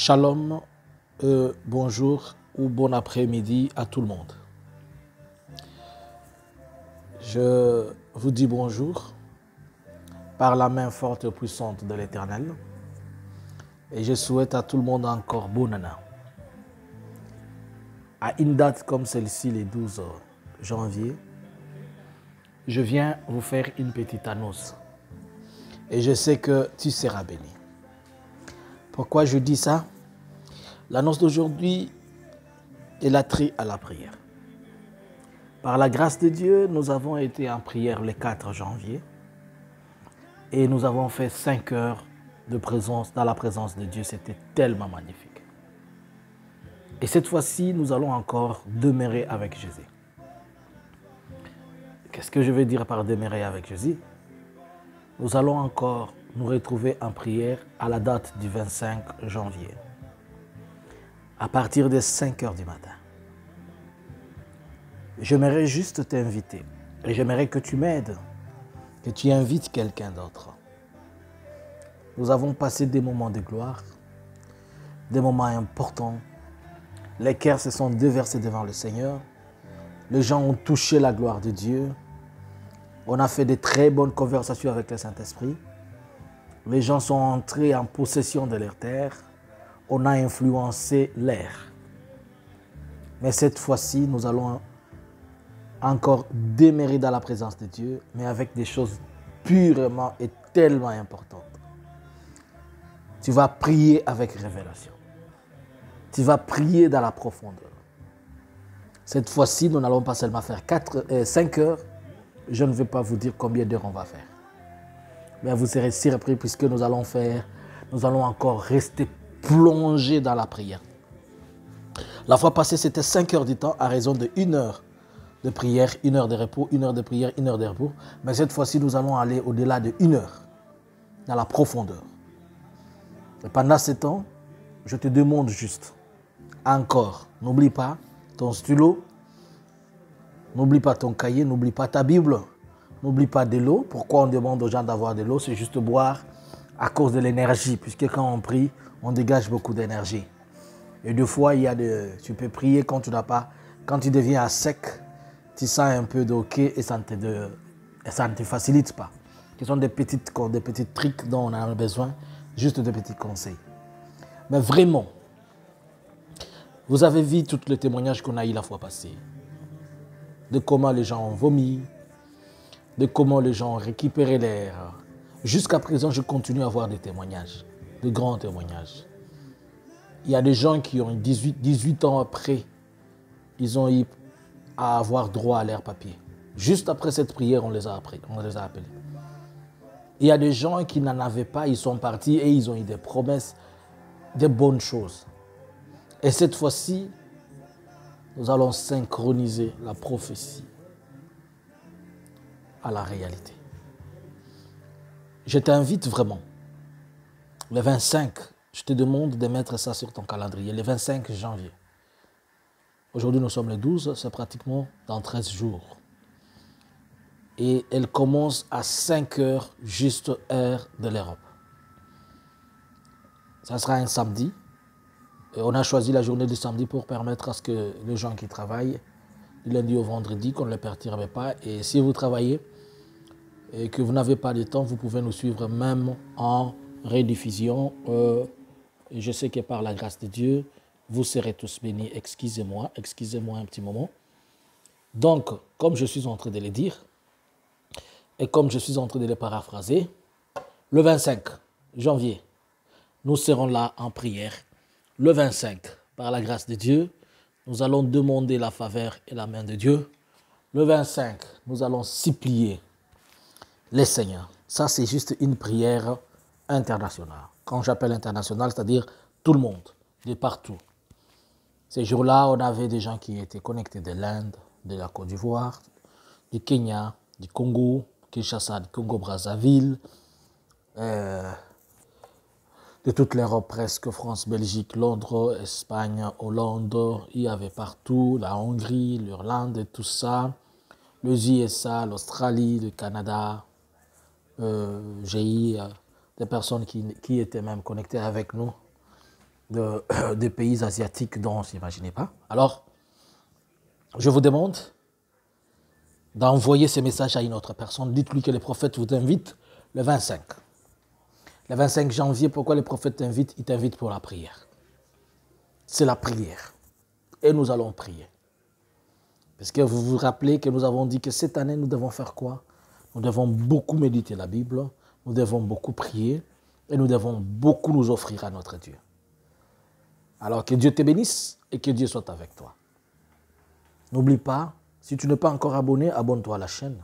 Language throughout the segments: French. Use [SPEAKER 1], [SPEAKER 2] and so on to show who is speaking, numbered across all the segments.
[SPEAKER 1] Shalom, bonjour ou bon après-midi à tout le monde. Je vous dis bonjour par la main forte et puissante de l'Éternel et je souhaite à tout le monde encore bonne année. À une date comme celle-ci, le 12 janvier, je viens vous faire une petite annonce et je sais que tu seras béni. Pourquoi je dis ça? L'annonce d'aujourd'hui est l'attrait à la prière. Par la grâce de Dieu, nous avons été en prière le 4 janvier et nous avons fait 5 heures de présence dans la présence de Dieu. C'était tellement magnifique. Et cette fois-ci, nous allons encore demeurer avec Jésus. Qu'est-ce que je veux dire par demeurer avec Jésus? Nous allons encore nous retrouver en prière à la date du 25 janvier, à partir des 5 heures du matin. J'aimerais juste t'inviter et j'aimerais que tu m'aides, que tu invites quelqu'un d'autre. Nous avons passé des moments de gloire, des moments importants. Les cœurs se sont déversés devant le Seigneur. Les gens ont touché la gloire de Dieu. On a fait de très bonnes conversations avec le Saint-Esprit. Les gens sont entrés en possession de leur terre. On a influencé l'air. Mais cette fois-ci, nous allons encore demeurer dans la présence de Dieu, mais avec des choses purement et tellement importantes. Tu vas prier avec révélation. Tu vas prier dans la profondeur. Cette fois-ci, nous n'allons pas seulement faire 5 heures. Je ne vais pas vous dire combien d'heures on va faire. Mais vous serez surpris puisque nous allons encore rester plongés dans la prière. La fois passée, c'était 5 heures du temps à raison de 1 heure de prière, 1 heure de repos, 1 heure de prière, 1 heure de repos. Mais cette fois-ci, nous allons aller au-delà de 1 heure, dans la profondeur. Et pendant ce temps, je te demande juste, encore, n'oublie pas ton stylo, n'oublie pas ton cahier, n'oublie pas ta Bible, n'oublie pas de l'eau. Pourquoi on demande aux gens d'avoir de l'eau? C'est juste boire à cause de l'énergie, puisque quand on prie, on dégage beaucoup d'énergie. Et des fois, tu peux prier quand tu n'as pas, quand tu deviens à sec, tu sens un peu d'ok et ça ne te facilite pas. Ce sont des petits trucs dont on a besoin, juste des petits conseils. Mais vraiment, vous avez vu tous les témoignages qu'on a eu la fois passée. De comment les gens ont vomi, de comment les gens ont récupéré l'air. Jusqu'à présent, je continue à avoir des témoignages, de grands témoignages. Il y a des gens qui ont 18 ans après, ils ont eu à avoir droit à leur papier. Juste après cette prière, on les a appelés. Il y a des gens qui n'en avaient pas, ils sont partis et ils ont eu des promesses, des bonnes choses. Et cette fois-ci, nous allons synchroniser la prophétie à la réalité. Je t'invite vraiment, le 25, je te demande de mettre ça sur ton calendrier, le 25 janvier. Aujourd'hui, nous sommes le 12, c'est pratiquement dans 13 jours. Et elle commence à 5 heures, juste heure de l'Europe. Ça sera un samedi. Et on a choisi la journée du samedi pour permettre à ce que les gens qui travaillent, du lundi au vendredi, qu'on ne les perturbe pas. Et si vous travaillez et que vous n'avez pas de temps, vous pouvez nous suivre même en rediffusion. Et je sais que par la grâce de Dieu, vous serez tous bénis. Excusez-moi un petit moment. Donc, comme je suis en train de le dire, et comme je suis en train de le paraphraser, le 25 janvier, nous serons là en prière. Le 25, par la grâce de Dieu, nous allons demander la faveur et la main de Dieu. Le 25, nous allons supplier les Seigneurs. Ça, c'est juste une prière internationale. Quand j'appelle internationale, c'est-à-dire tout le monde, de partout. Ces jours-là, on avait des gens qui étaient connectés de l'Inde, de la Côte d'Ivoire, du Kenya, du Congo, Kinshasa, du Congo-Brazzaville, de toute l'Europe presque, France, Belgique, Londres, Espagne, Hollande, il y avait partout, la Hongrie, l'Irlande et tout ça, les USA, l'Australie, le Canada. J'ai eu des personnes qui étaient même connectées avec nous des pays asiatiques dont on ne s'imaginait pas. Alors, je vous demande d'envoyer ces messages à une autre personne. Dites-lui que le prophète vous invite le 25. Le 25 janvier, pourquoi le prophète t'invite? Il t'invite pour la prière. C'est la prière. Et nous allons prier. Parce que vous vous rappelez que nous avons dit que cette année, nous devons faire quoi? Nous devons beaucoup méditer la Bible, nous devons beaucoup prier et nous devons beaucoup nous offrir à notre Dieu. Alors que Dieu te bénisse et que Dieu soit avec toi. N'oublie pas, si tu n'es pas encore abonné, abonne-toi à la chaîne.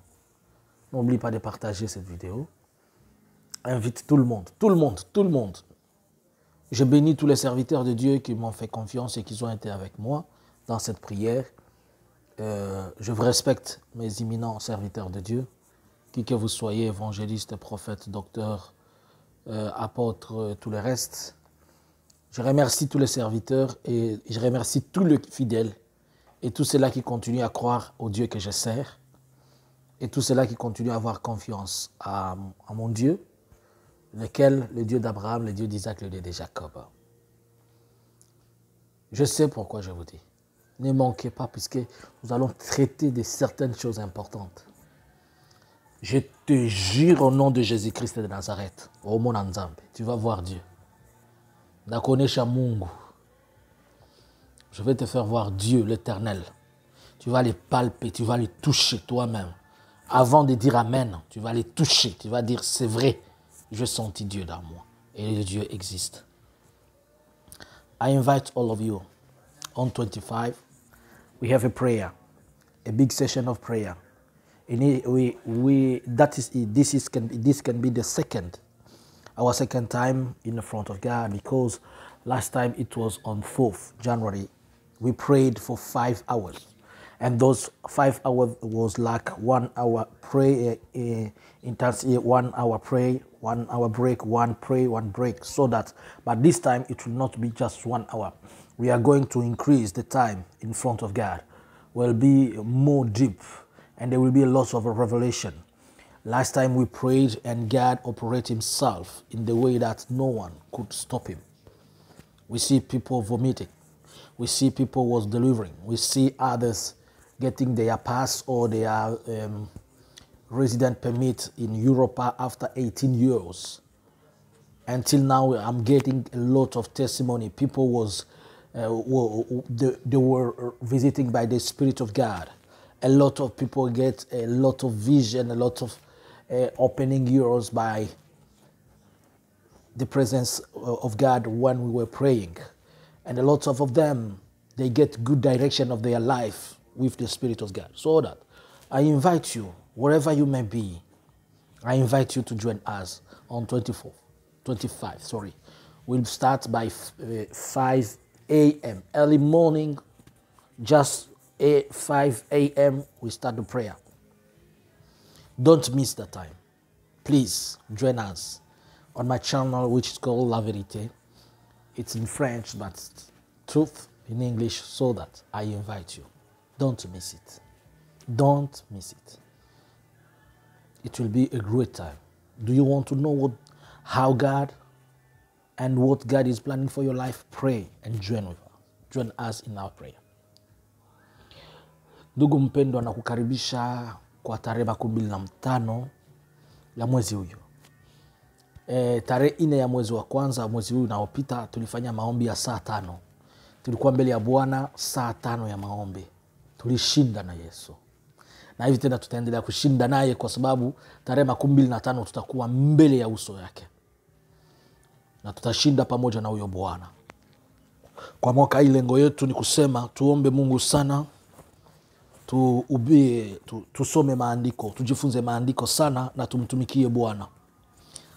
[SPEAKER 1] N'oublie pas de partager cette vidéo. Invite tout le monde, tout le monde, tout le monde. Je bénis tous les serviteurs de Dieu qui m'ont fait confiance et qui ont été avec moi dans cette prière. Je vous respecte, mes imminents serviteurs de Dieu, qui que vous soyez, évangéliste, prophète, docteur, apôtre, tout le reste. Je remercie tous les serviteurs et je remercie tous les fidèles et tous ceux-là qui continuent à croire au Dieu que je sers et tous ceux-là qui continuent à avoir confiance à mon Dieu, lequel, le Dieu d'Abraham, le Dieu d'Isaac, le Dieu de Jacob. Je sais pourquoi je vous dis. Ne manquez pas, puisque nous allons traiter de certaines choses importantes. Je te jure au nom de Jésus-Christ de Nazareth, au mon Nzambe, tu vas voir Dieu. Nakonesha Mungu. Je vais te faire voir Dieu, l'Éternel. Tu vas les palper, tu vas les toucher toi-même. Avant de dire Amen, tu vas les toucher, tu vas dire c'est vrai, je sentis Dieu dans moi et le Dieu existe. I invite all of you on 25. We have a prayer, a big session of prayer. And this can be our second time in the front of God, because last time it was on 4th January. We prayed for 5 hours. And those 5 hours was like 1 hour pray, intensity, 1 hour pray, 1 hour break, 1 pray, 1 break. So that, but this time it will not be just 1 hour. We are going to increase the time in front of God. Will be more deep, and there will be a lot of revelation. Last time we prayed and God operated himself in the way that no one could stop him. We see people vomiting. We see people was delivering. We see others getting their pass or their resident permit in Europe after 18 years. Until now, I'm getting a lot of testimony. People they were visiting by the Spirit of God. A lot of people get a lot of vision, a lot of opening ears by the presence of God when we were praying. And a lot of them, they get good direction of their life with the Spirit of God. So that I invite you, wherever you may be, I invite you to join us on 25. We'll start by 5 a.m. early morning, just 5 a.m. we start the prayer. Don't miss the time. Please join us on my channel, which is called La Vérité. It's in French, but truth in English, so that I invite you. Don't miss it. Don't miss it. It will be a great time. Do you want to know how God and what God is planning for your life? Pray and join us in our prayer. Ndugu mpendwa, na kukaribisha kwa tarehe 25 ya mwezi huyu. Tarehe 4 ya mwezi wa kwanza, mwezi huu unaopita, tulifanya maombi ya saa 5. Tulikuwa mbele ya Bwana saa 5 ya maombi. Tulishinda na Yesu. Na hivi tena tutaendelea kushinda naye, kwa sababu tarehe 25 tutakuwa mbele ya uso yake. Na tutashinda pamoja na huyo Bwana. Kwa mwaka hii lengo yetu ni kusema tuombe Mungu sana, tusome maandiko, tujifunze maandiko sana na tumtumikie Bwana.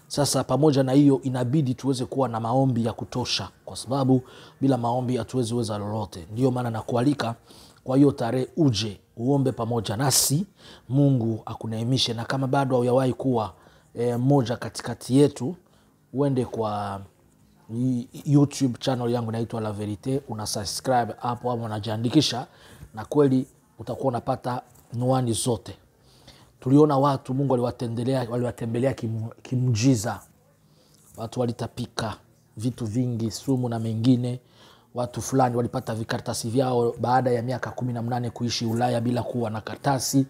[SPEAKER 1] Sasa pamoja na hiyo inabidi tuweze kuwa na maombi ya kutosha, kwa sababu bila maombi hatuwezi weza lolote. Ndio maana nakualika kwa hiyo tarehe uje uombe pamoja nasi, Mungu akuneemishe. Na kama bado haujawahi kuwa moja katikati yetu, uende kwa YouTube channel yangu inaitwa La Verite, una subscribe hapo au unajiandikisha, na kweli utakuwa unapata nuani zote. Tuliona watu Mungu aliwatembelea kimjiza. Watu walitapika, vitu vingi, sumu na mengine. Watu fulani walipata vikaratasi vyao baada ya miaka 18 kuishi Ulaya bila kuwa na karatasi.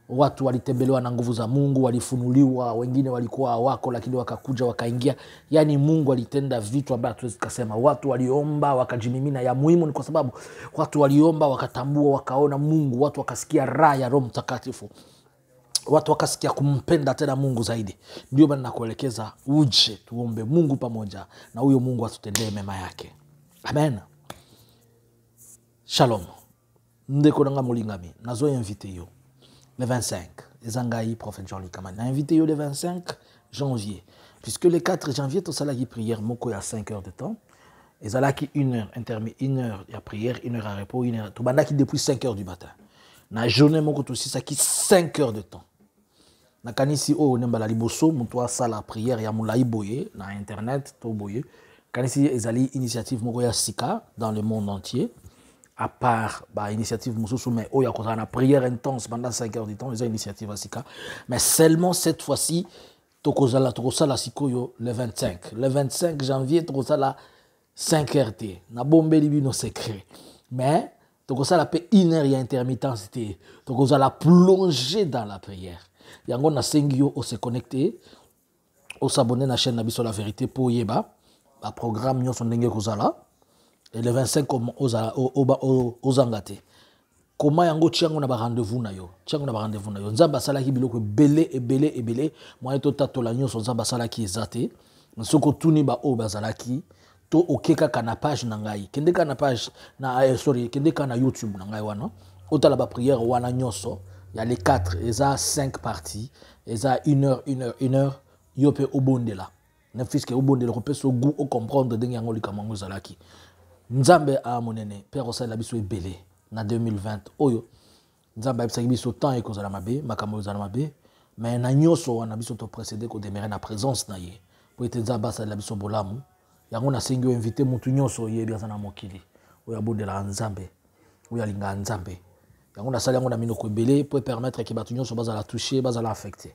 [SPEAKER 1] Watu walitembelewa na nguvu za Mungu, walifunuliwa, wengine walikuwa hawako lakini wakakuja wakaingia. Yani Mungu alitenda vitu ambavyo hatuwezi kusema. Watu waliomba wakajimimina. Ya muhimu ni kwa sababu watu waliomba wakatambua, wakaona Mungu, watu wakasikia raha ya Roho Mtakatifu. Watu wakasikia kumpenda tena Mungu zaidi. Ndio maana nakuelekeza uje tuombe Mungu pamoja na huyo Mungu atutendee mema yake. Amen. Shalom. Ndeko nanga molingami. Nazo invité yo. Le 25. Ezangaï, prophète Jean-Luc Kamani. Na invité yo le 25 janvier. Puisque le 4 janvier, tu as prière, moko à 5 heures de temps. Et ça qui 1 heure, intermis 1 heure à prière, 1 heure à repos, 1 heure. Tu as qui depuis 5 heures du matin. Na journée, moko aussi, ça qui 5 heures de temps. Na kanisi o nembala liboso, moutoua sala prière, ya moulaï boye, na internet, to boye. Kanisi ezali initiative moko ya Sika dans le monde entier. À part l'initiative Moussou, mais il y a une prière intense pendant 5 heures du temps, les initiatives à Sika. Mais seulement cette fois-ci, Tokozala Sikoyo le 25. Le 25 janvier, Tokozala 5 RT. Na bombe libi nos secrets. Mais Tokozala pe 1 heure, il y a intermittence. Tokozala plonger dans la prière. Yango na sengyo o se connecter, o s'abonner à la chaîne Nabiso la vérité pour yeba. Le programme nyo son denge Kozala. Et le 25 aux angate. Comment yango tiango na ba rendez-vous na yo? Tiango na ba rendez-vous na yo. Nzamba sala ki biloko belé. Moi to tatola nyo so nzamba sala ki ezate. Nsoko tuni ba o bazalaki to okeka kana page na ngai. Kende kana page na kende kana YouTube na ngai wana. Otala ba prière wana nyoso. Il y a les 4, eza 5 parties. Eza 1 heure. Yo pe obondela. Ne fiske obondela ko pe so goût au comprendre de yango likamango zalaki. Nzambe a monene père osala biso ebele na 2020 oyo nzambe abisa biso temps e kozala mabe makambo kozala mabe mais na nyoso wana biso to précéder ko démarrer na présence na ye po ete nzambe asala biso bolamu yango na sengi o inviter mutu nyoso ye biasa na mokili oyo abondela nzambe oyo alinga nzambe yango na sala yango na minoko ebele pour permettre que batu nyoso bazala toucher bazala affecter.